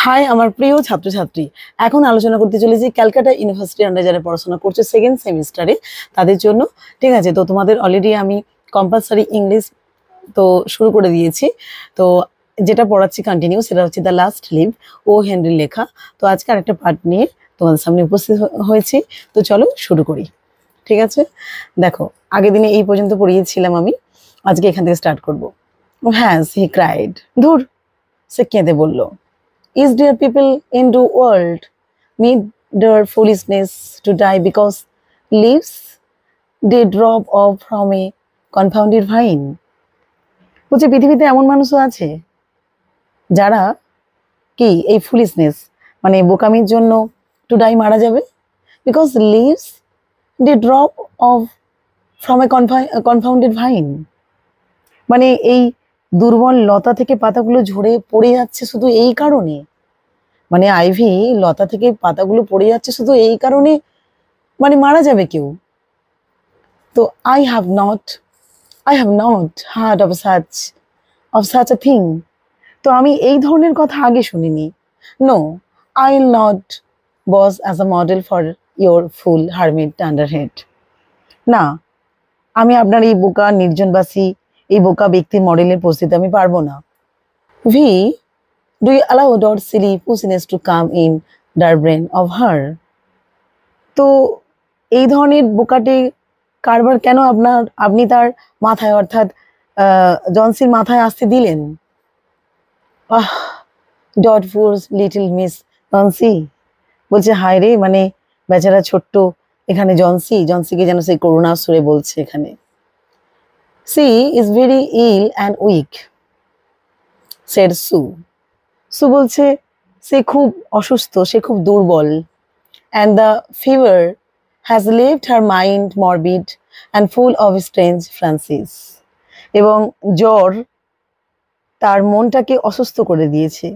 High আমার প্রিয় ছাত্রছাত্রী, এখন আলোচনা করতে চলেছি ক্যালকাটা ইউনিভার্সিটি আন্ডারে যারা পড়াশোনা করছে সেকেন্ড সেমিস্টারে তাদের জন্য। ঠিক আছে, তো তোমাদের অলরেডি আমি কম্পালসারি ইংলিশ তো শুরু করে দিয়েছি। তো যেটা পড়াচ্ছি কন্টিনিউ সেটা হচ্ছে দ্য লাস্ট লিভ ও হেনরির লেখা। তো আজকে আরেকটা পার্ট নিয়ে তোমাদের সামনে উপস্থিত হয়েছি। তো চলো শুরু করি। ঠিক আছে, দেখো আগের দিনে এই পর্যন্ত পড়িয়েছিলাম আমি, আজকে এখান থেকে স্টার্ট করবো। হ্যাঁ, হি ক্রাইড, ধুর, সে কেঁদে বললো। Is there people in the world need their foolishness to die because leaves they drop off from a confounded vine? বলছে পৃথিবীতে এমন মানুষও আছে যারা কি এই ফুলিশনেস মানে বোকামির জন্য টু ডাই মারা যাবে, because leaves they drop off from a confounded vine, মানে এই দুর্বল লতা থেকে পাতাগুলো ঝরে পড়ে যাচ্ছে শুধু এই কারণে, মানে আইভি লতা থেকে পাতাগুলো পড়ে যাচ্ছে শুধু এই কারণে মানে মারা যাবে কেউ। তো I have not heard of such a thing. তো আমি এই ধরনের কথা আগে শুনিনি। No, I will not pose as a model for your fool hermit dunderhead. না, আমি আপনার এই বোকা নির্জনবাসী এই বোকা ব্যক্তির মডেলের পরিস্থিতি আমি পারবো না। V, do you allow that silly pussiness to come in the brain of her? তো এই ধরনের বোকাটে কারবার কেন আপনি তার মাথায় অর্থাৎ জনসির মাথায় আসতে দিলেন? Ah, dot force little Miss Johnsy. বলছে হায় রে, মানে বেচারা ছোট্ট এখানে জনসিকে যেন সেই করুণা সুরে বলছে এখানে। She is very ill and weak, said Sue. Sue বলছে সে খুব অসুস্থ, সে খুব দুর্বল। And the fever has left her mind morbid and full of strange fancies. এবং জ্বর তার মনটাকে অসুস্থ করে দিয়েছে,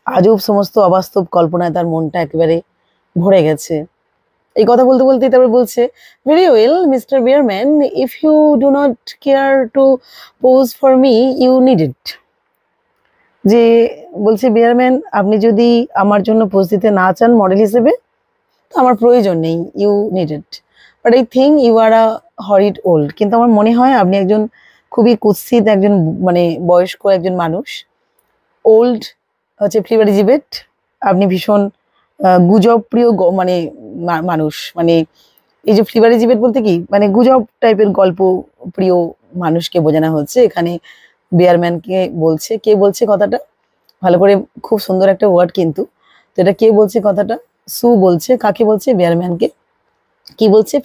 আজব সমস্ত অবাস্তব কল্পনায় তার মনটা একেবারে ভরে গেছে। এই কথা বলতে বলতে তারপর বলছে, very well Mister Behrman, if you do not care to pose for me you need it. যে বলছে বিয়ারম্যান, আপনি যদি আমার জন্য পোজ দিতে না চান মডেল হিসেবে, আমার প্রয়োজন নেই, you need it, but I think you are a horrid old. কিন্তু আমার মনে হয় আপনি একজন খুবই কুৎসিত একজন মানে বয়স্ক একজন মানুষ। ওল্ড হচ্ছে ফ্লিবারিজিবেট, আপনি ভীষণ গুজব প্রিয় মানে মানুষ। মানে এই যে ফ্লিবারিজিবেট বলতে কি, মানে গুজব টাইপের গল্প প্রিয় মানুষকে বোঝানো হচ্ছে এখানে। বিয়ারম্যানকে বলছে, কে বলছে কথাটা ভালো করে, খুব সুন্দর একটা ওয়ার্ড কিন্তু। তো এটা কে বলছে কথাটা? সু বলছে। কাকে বলছে? বিয়ারম্যানকে। কি বলছে?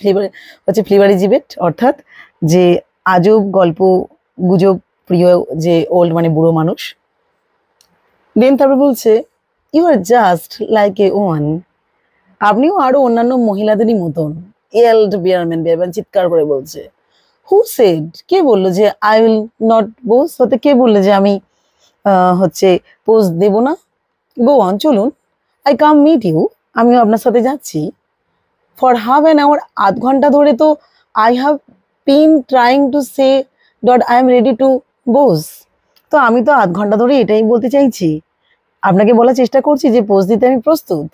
ফ্লিবারিজিবেট অর্থাৎ যে আজব গল্প গুজব প্রিয় যে ওল্ড মানে বুড়ো মানুষ। দেন তারপর বলছে, you are just like a one, আপনিও আরো অন্যান্য মহিলাদেরই মতন। বিয়ারম্যান চিৎকার করে বলছে, হু সেড, কে বললো যে আই উইল নট পোজ, হতে কে বললো যে আমি হচ্ছে পোজ দেব না? গো অন, চলুন, আই কাম মিট ইউ, আমিও আপনার সাথে যাচ্ছি। ফর হাফ অ্যান আওয়ার, আধ ঘন্টা ধরে তো I have been trying to say dot I am ready to pose. তো আমি তো আধ ঘন্টা ধরে এটাই বলতে চাইছি, আপনাকে বলার চেষ্টা করছি যে পোজ দিতে আমি প্রস্তুত।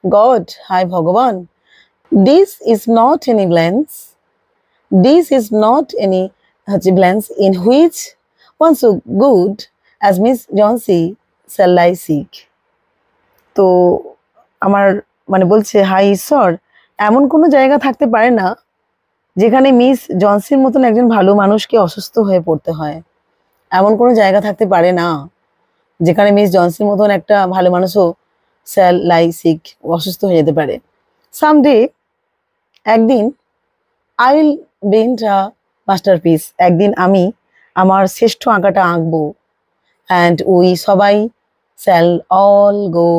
গড, হায় ভগবান, this is not any place in which one so good as Miss Johnsy shall lie sick. তো আমার মানে বলছে, হাই ঈশ্বর, এমন কোনো জায়গা থাকতে পারে না যেখানে মিস জনসির মতন একজন ভালো মানুষকে অসুস্থ হয়ে পড়তে হয়। এমন কোনো জায়গা থাকতে পারে না যেখানে মিস জনসির মতন একটা ভালো মানুষও স্যাল লাই সিক, অসুস্থ হয়ে যেতে পারে। সামডে, একদিন, I will paint a masterpiece, একদিন আমি আমার শ্রেষ্ঠ আঁকাটা আঁকবো। অ্যান্ড উই সবাই স্যাল অল গো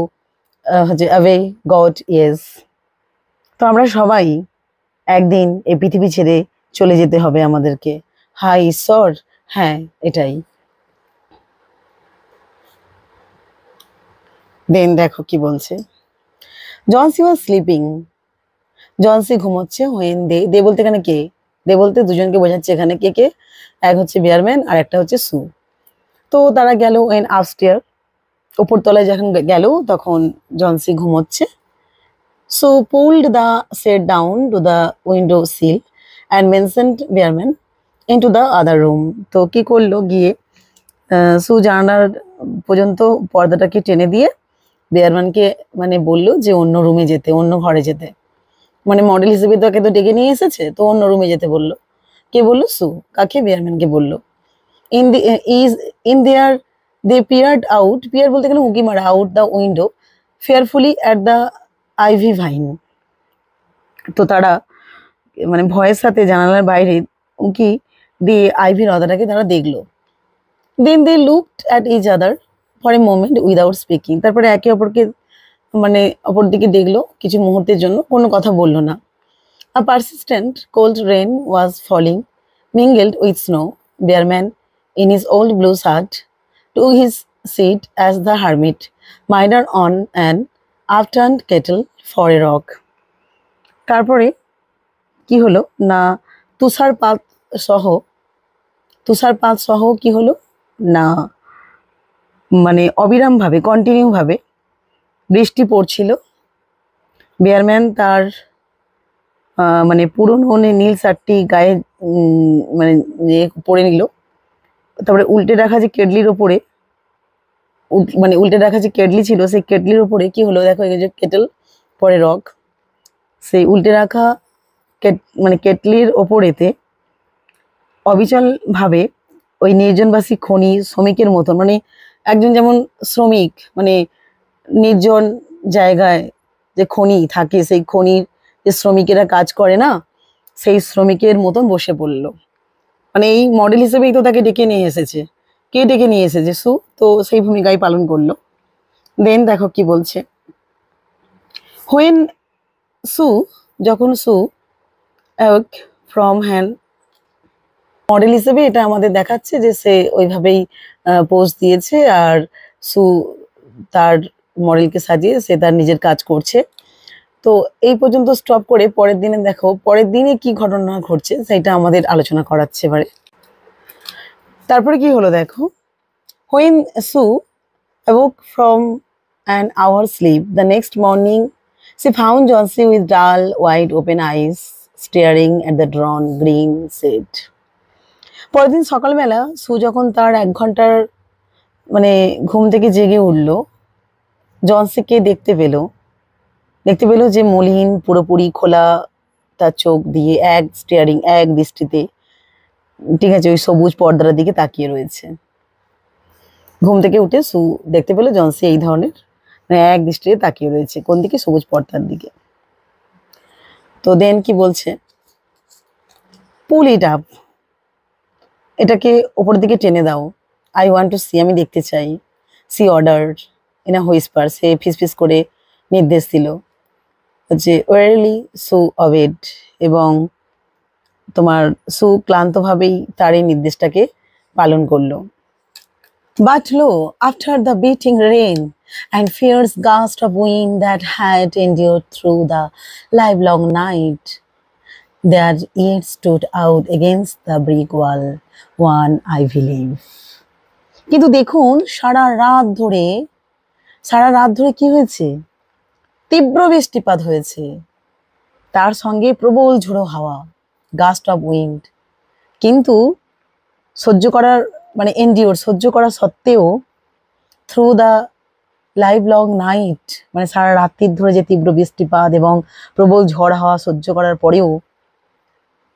হচ্ছে অ্যাওয়ে, গড ইয়েস। তো আমরা সবাই একদিন এই পৃথিবী ছেড়ে চলে যেতে হবে আমাদেরকে। হাই ঈশ্বর, হ্যাঁ এটাই। দেন দেখো কি বলছে, জনসি ওয়াজ স্লিপিং, জনসি ঘুমোচ্ছে। হোয়েন দে বলতে এখানে কে? দে বলতে দুজনকে বোঝাচ্ছে এখানে। কে কে? এক হচ্ছে বিয়ারম্যান আর একটা হচ্ছে সু। তো তারা গেল ওয়েন আপস্টেয়ার, উপরতলায় যখন গেল তখন জনসি ঘুমোচ্ছে। So pulled the set down to the window seal and mentioned বেয়ারম্যান into the other room. তো কি করলো, গিয়ে সু জানালার পর্যন্ত পর্দাটাকে টেনে দিয়ে বেয়ারম্যানকে মানে বললো যে অন্য রুমে যেতে, অন্য ঘরে যেতে। মানে মডেল হিসেবে তাকে তো ডেকে নিয়ে এসেছে, তো অন্য রুমে যেতে বললো। কে বললো? সু। কাকে? বেয়ারম্যানকে বললো। In the is in there they peered out, peer বলতে গেলে উঁকি মারা, out the window fearfully at the ivy vine. তো তারা মানে ভয়ের সাথে জানালার বাইরে উঁকি দিয়ে আইভি লতাটাকে তারা দেখলো। Then they looked at each other for a moment without speaking. তারপরে একে অপরকে মানে অপর দিকে দেখলো কিছু মুহূর্তের জন্য, কোনো কথা বললো না। A persistent cold rain was falling, mingled with snow. Bearman, in his old blue shirt, took his seat as the hermit mired on an upturned kettle for a rock. তারপরে কি হলো না, তুষারপাত সহ তুষারপাত সহ কি হলো না, মানে অবিরাম ভাবে কন্টিনিউ ভাবে বৃষ্টি পড়ছিল। বেয়ারম্যান তার মানে পুরনো নীল শার্টটি গায়ে মানে পরে নিল। তারপরে উল্টে রাখা যে কেটলির ওপরে মানে উল্টে রাখা যে কেটলি ছিল, সেই কেটলির ওপরে কি হলো দেখো, এই যে কেটল পরে রক, সেই উল্টে রাখা মানে কেটলির ওপরেতে অবিচল ভাবে ওই নির্জনবাসী খনি শ্রমিকের মতন, মানে একজন যেমন শ্রমিক মানে নির্জন জায়গায় যে খনি থাকে, সেই খনির যে শ্রমিকেরা কাজ করে না, সেই শ্রমিকের মতন বসে পড়লো। মানে এই মডেল হিসেবেই তো তাকে ডেকে নিয়ে এসেছে। কে ডেকে নিয়ে এসেছে? সু। তো সেই ভূমিকাই পালন করলো। দেন দেখো কি বলছে, হোয়েন সু, যখন সু অ্যাওয়েক ফ্রম হ্যান, মডেল হিসেবে এটা আমাদের দেখাচ্ছে যে সে ওইভাবেই পোজ দিয়েছে, আর সু তার মডেলকে সাজিয়ে সে তার নিজের কাজ করছে। তো এই পর্যন্ত স্টপ করে পরের দিনে দেখো, পরের দিনে কি ঘটনা ঘটছে সেটা আমাদের আলোচনা করাচ্ছে এবারে। তারপরে কি হলো দেখো, when Sue awoke from an hour's sleep the next morning, she found Johnsy with dull, wide open eyes staring at the drawn green sheet. পরের দিন সকালবেলা সু যখন তার 1 ঘন্টার মানে ঘুম থেকে জেগে উঠলো, জনসিকে দেখতে পেলো যে মলিন পুরোপুরি খোলা তার চোখ দিয়ে এক দৃষ্টিতে, ঠিক আছে, ওই সবুজ পর্দার দিকে তাকিয়ে রয়েছে। ঘুম থেকে উঠে সু দেখতে পেলো জনসি এই ধরনের মানে এক দৃষ্টিতে তাকিয়ে রয়েছে, কোন দিকে? সবুজ পর্দার দিকে। তো দেন কি বলছে, পুল ইট আপ, এটাকে ওপর দিকে টেনে দাও। আই ওয়ান্ট টু সি, আমি দেখতে চাই। She order in a whisper, সে ফিসফিস করে নির্দেশ দিল। হচ্ছে ওয়ারলি সু অবেড, এবং তোমার সু ক্লান্তভাবেই তার এই নির্দেশটাকে পালন করলো। But lo, after the beating rain and fierce gust of wind that had endured through the livelong night, there yet stood out against the brick wall one ivy leaf. কিন্তু দেখুন সারা রাত ধরে কি হয়েছে? তীব্র বৃষ্টিপাত হয়েছে, তার সঙ্গে প্রবল ঝোড়ো হাওয়া, গাস্ট অফ উইন্ড। কিন্তু সহ্য করা সত্ত্বেও through the live long night, মানে সারা রাত্রির ধরে যে তীব্র বৃষ্টিপাত এবং প্রবল ঝড় হাওয়া সহ্য করার পরেও,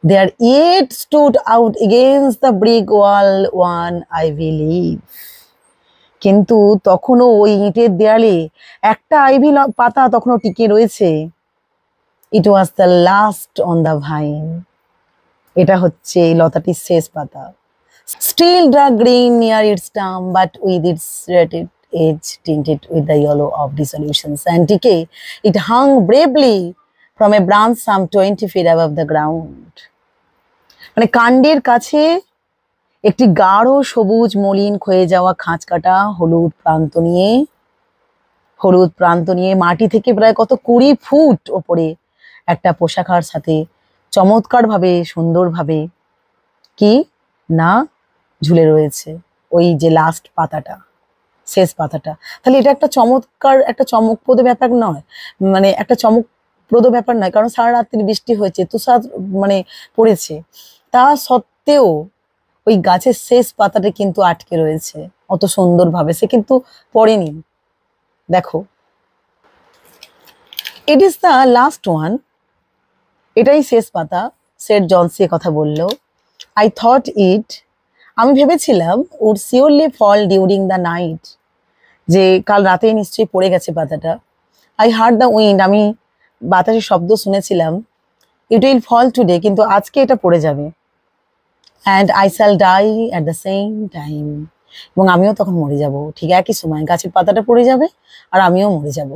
there yet stood out against the brick wall one ivy leaf, কিন্তু তখনও ওই ইটের দেয়ালে একটা আইভি পাতা তখনও টিকে রয়েছে। It was the last on the vine, এটা হচ্ছে লতাটির শেষ পাতা। Still dark green near its stem, but with its rated edge tinted with the yellow of dissolutions and decay, it hung bravely from a branch some 20 feet above the ground. মানে কাণ্ডের কাছে একটি গাঢ় সবুজ মলিন ক্ষয়ে যাওয়া খাঁচকাটা হলুদ প্রান্ত নিয়ে মাটি থেকে প্রায় কত 20 ফুট ওপরে একটা পোশাকার সাথে চমৎকারভাবে সুন্দরভাবে কি না ঝুলে রয়েছে ওই যে লাস্ট পাতাটা। শেষ পাতাটা। তাহলে এটা একটা চমৎকার, একটা চমকপ্রদ ব্যাপার নয়, মানে একটা চমকপ্রদ ব্যাপার নয়, কারণ সারা রাত্রি বৃষ্টি হয়েছে, তুষার মানে পড়েছে, তা সত্ত্বেও ওই গাছের শেষ পাতাটা কিন্তু আটকে রয়েছে অত সুন্দরভাবে, সে কিন্তু পড়েনি। দেখো, it is the last one, এটাই শেষ পাতা। সেট জনসি কথা বললো, আই থট ইট, আমি ভেবেছিলাম, would surely fall during the night, যে কাল রাতে নিশ্চয়ই পড়ে গেছে পাতাটা। আই হার্ড দ্য উইন্ড, আমি বাতাসের শব্দ শুনেছিলাম। ইট উইল ফল টুডে, কিন্তু আজকে এটা পড়ে যাবে। And I shall die at the same time, এবং আমিও তখন মরে যাব ঠিক একই সময়, গাছের পাতাটা পড়ে যাবে আর আমিও মরে যাব।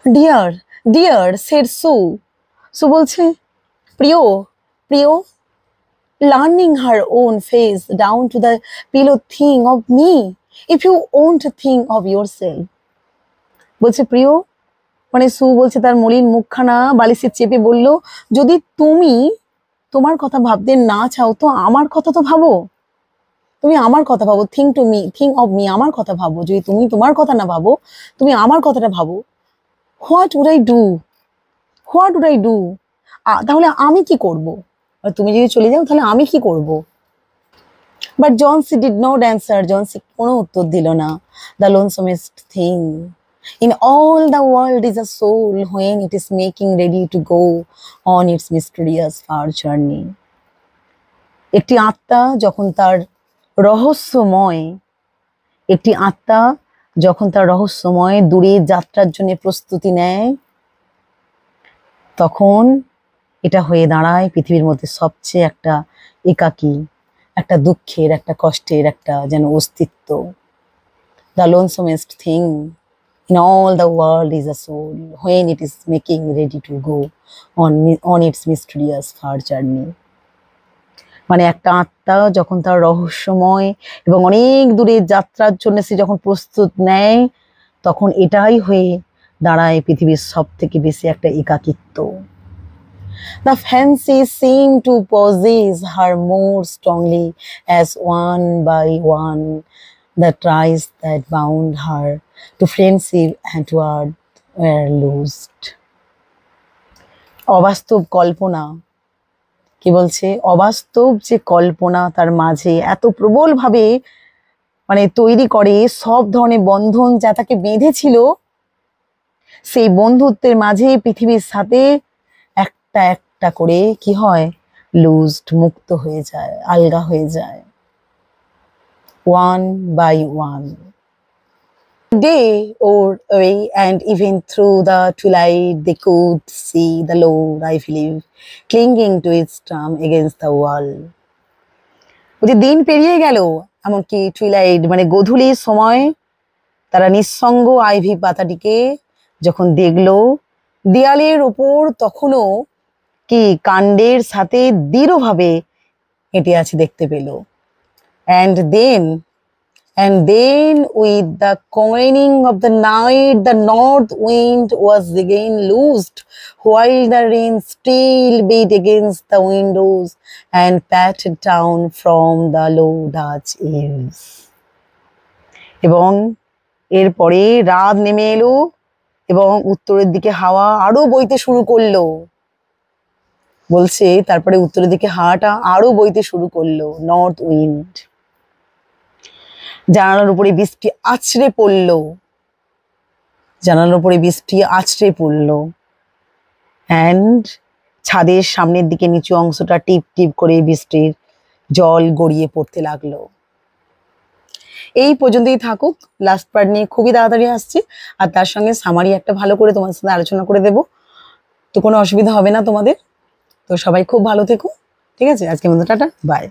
Deer deer shed Sue, Sue বলছে, প্রিয় প্রিয়, learning her own face down to the pillow, think of me if you won't think of yourself. বলছে প্রিয়, মানে সু বলছে তার মলিন মুখখানা বালিশে চেপে বলল, যদি তুমি তোমার কথা ভাবতে না চাও তো আমার কথা তো ভাবো, তুমি আমার কথা ভাবো, think to me, think of me, আমার কথা ভাবো। যদি তুমি তোমার কথা না ভাবো, তুমি আমার কথাটা ভাবো। What would I do, what would I do, তাহলে আমি কি করব? তুমি যদি চলে যাও তাহলে আমি কি করব? But Johnsy did not answer, Johnsy কোনো উত্তর দিল না। The lonesomest thing in all the world is a soul when it is making ready to go on its mysterious far journey. একটি আত্মা যখন তার রহস্যময়, একটি আত্মা যখন তার রহস্যময় দূরে যাত্রার জন্য প্রস্তুতি নেয়, তখন এটা হয়ে দাঁড়ায় পৃথিবীর মধ্যে সবচেয়ে একটা একাকী, একটা দুঃখের, একটা কষ্টের, একটা যেন অস্তিত্ব। The lonesomest thing in all the world is a soul when it is making ready to go on its mysterious far journey. মানে একটা আত্মা যখন তার রহস্যময় এবং অনেক দূরে যাত্রার জন্য সে যখন প্রস্তুত নেয়, তখন এটাই হয়ে দাঁড়ায় পৃথিবীর সব থেকে বেশি একটা একাকিত্ব। The fancy seemed to possess her more strongly as one by one the ties that bound her to friendship and to earth were loosed. অবাস্তব কল্পনা, কি বলছে, অবাস্তব যে কল্পনা তার মাঝে এত প্রবলভাবে মানে তৈরি করে, সব ধরনের বন্ধন যা তাকে বেঁধেছিল, সেই বন্ধুত্বের মাঝে পৃথিবীর সাথে একটা একটা করে কি হয়, লুজড, মুক্ত হয়ে যায়, আলগা হয়ে যায়, one by one. Day wore away, and even through the twilight they could see the load, I believe, clinging to its trunk against the wall. ওই দিন পেরিয়ে গেল, এমনকি টুইলাইট মানে গধূলির সময় তারা নিঃসঙ্গ আইভি পাতাটিকে যখন দেখলো দেয়ালের ওপর, তখনও কি কাণ্ডের সাথে দৃঢ়ভাবে হেঁটে আছে দেখতে পেল। And then with the waning of the night, the north wind was again loosed, while the rain still beat against the windows and pattered down from the low Dutch eaves. এবং এরপরে রাত নেমে এলো এবং উত্তরের দিকে হাওয়া আরো বইতে শুরু করলো। বলছে তারপরে উত্তরের দিকে হাওয়াটা আরো বইতে শুরু করলো, নর্থ উইন্ড। জানালার উপরে বৃষ্টি আছড়ে পড়লো, জানালার উপরে বৃষ্টি আছড়ে পড়লো, অ্যান্ড ছাদের সামনের দিকে নিচু অংশটা টিপ টিপ করে বৃষ্টির জল গড়িয়ে পড়তে লাগলো। এই পর্যন্তই থাকুক, লাস্ট পার্ট নিয়ে খুবই তাড়াতাড়ি আসছি, আর তার সঙ্গে সামারি একটা ভালো করে তোমার সাথে আলোচনা করে দেবো, তো কোনো অসুবিধা হবে না তোমাদের। তো সবাই খুব ভালো থেকো, ঠিক আছে? আজকের মতো টাটা, বাই।